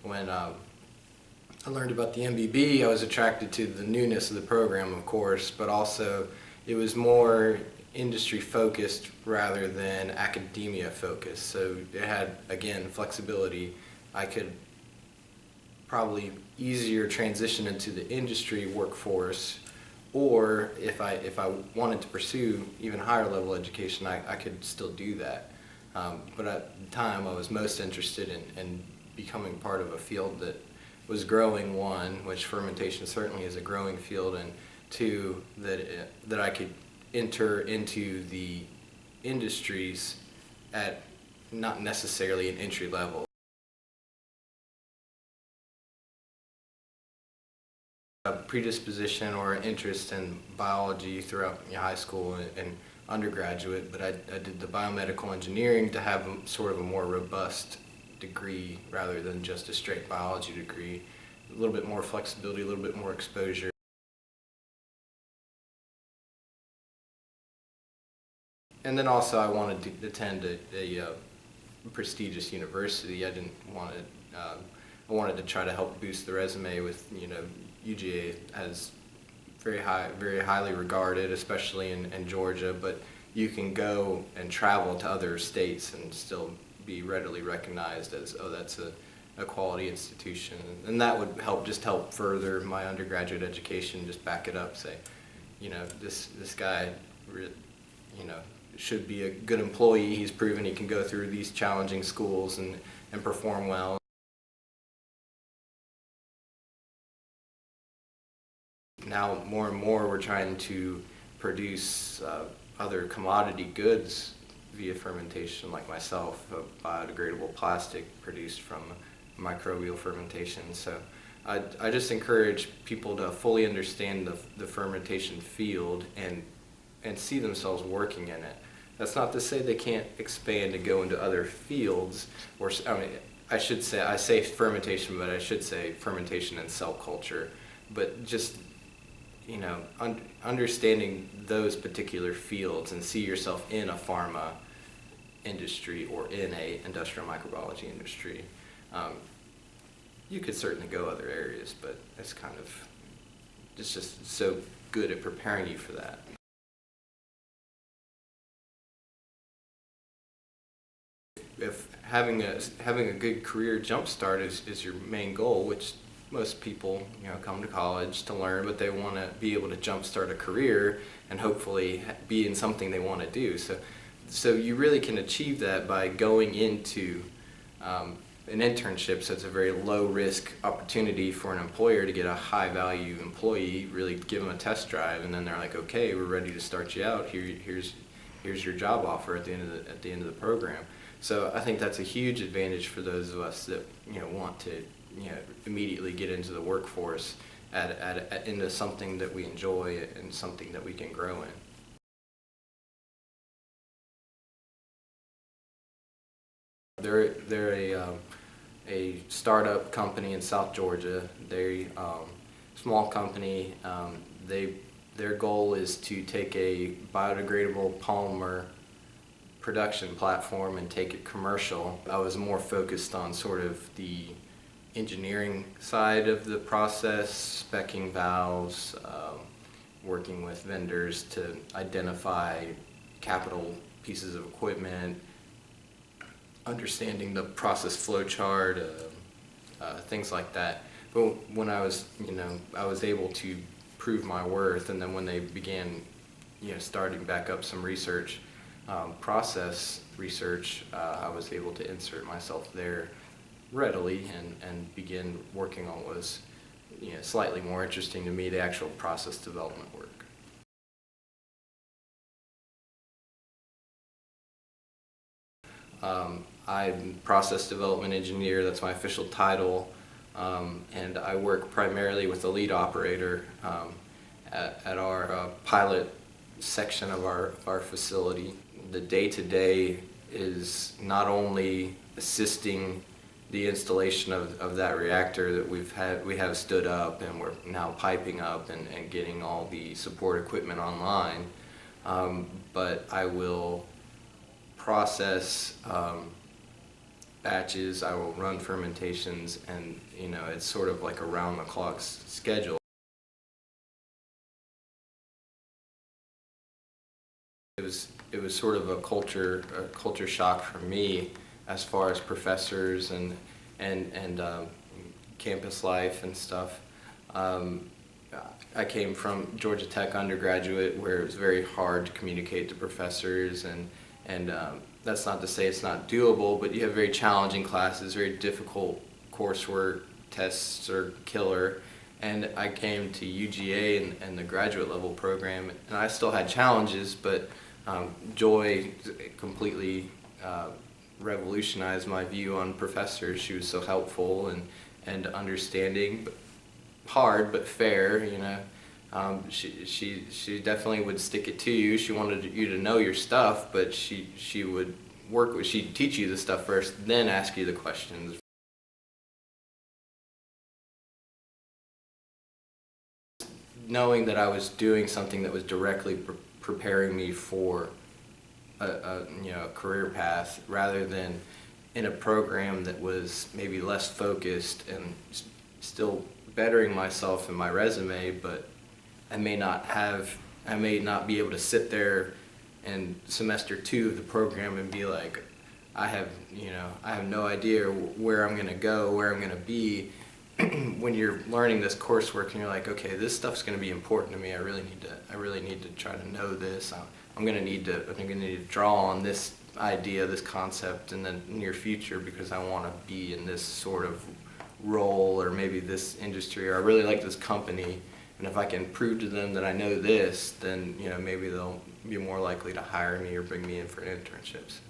when I learned about the MBB, I was attracted to the newness of the program, of course, but also it was more industry focused rather than academia focused. So it had, again, flexibility. I could probably easier transition into the industry workforce, or if I wanted to pursue even higher level education, I could still do that. But at the time, I was most interested in becoming part of a field that was growing, one, which fermentation certainly is a growing field, and two, that I could enter into the industries at not necessarily an entry level. A predisposition or an interest in biology throughout high school and undergraduate, but I did the biomedical engineering to have sort of a more robust degree rather than just a straight biology degree. A little bit more flexibility, a little bit more exposure. And then also I wanted to attend a prestigious university. I didn't want to, I wanted to try to help boost the resume with, UGA as very highly regarded, especially in Georgia, but you can go and travel to other states and still be readily recognized as, oh, that's a quality institution. And that would help further my undergraduate education, just back it up, say, this guy, should be a good employee. He's proven he can go through these challenging schools and perform well. Now more and more we're trying to produce other commodity goods via fermentation, like myself, a biodegradable plastic produced from microbial fermentation. So I just encourage people to fully understand the fermentation field and see themselves working in it. That's not to say they can't expand and go into other fields, or I say fermentation, but I should say fermentation and cell culture. But just understanding those particular fields and see yourself in a pharma industry or in a industrial microbiology industry. You could certainly go other areas, but it's just so good at preparing you for that. If having a good career jumpstart is your main goal, which most people come to college to learn, but they want to be able to jumpstart a career and hopefully be in something they want to do. So you really can achieve that by going into an internship. So it's a very low risk opportunity for an employer to get a high value employee, really give them a test drive, and then they're like, okay, we're ready to start you out. Here's your job offer at the end of the program. So I think that's a huge advantage for those of us that want to immediately get into the workforce into something that we enjoy and something that we can grow in. They're a startup company in South Georgia. They're small company. Their goal is to take a biodegradable polymer production platform and take it commercial. I was more focused on sort of the engineering side of the process, speccing valves, working with vendors to identify capital pieces of equipment, understanding the process flow chart, things like that. But when I was able to prove my worth, and then when they began, starting back up some research, process research, I was able to insert myself there readily and begin working on what was slightly more interesting to me, the actual process development work. I'm a process development engineer, that's my official title, and I work primarily with the lead operator at our pilot section of our facility. The day-to-day is not only assisting the installation of that reactor that we have stood up, and we're now piping up and getting all the support equipment online, but I will process batches, I will run fermentations, and it's sort of like a round-the-clock schedule. It was sort of a culture shock for me as far as professors and campus life and stuff. I came from Georgia Tech undergraduate, where it was very hard to communicate to professors, and that's not to say it's not doable, but you have very challenging classes, very difficult coursework, tests are killer. And I came to UGA and the graduate level program, and I still had challenges, but Joy completely revolutionized my view on professors. She was so helpful and understanding, but hard but fair. She definitely would stick it to you. She wanted you to know your stuff, but she would she'd teach you the stuff first, then ask you the questions. Knowing that I was doing something that was directly preparing me for a career path, rather than in a program that was maybe less focused and still bettering myself in my resume, but I may not be able to sit there in semester 2 of the program and be like, I have no idea where I'm going to go, where I'm going to be. When you're learning this coursework and you're like, okay, this stuff's going to be important to me. I really need to try to know this. I'm going to need to draw on this idea, this concept in the near future, because I want to be in this sort of role, or maybe this industry, or I really like this company. And if I can prove to them that I know this, then maybe they'll be more likely to hire me or bring me in for internships.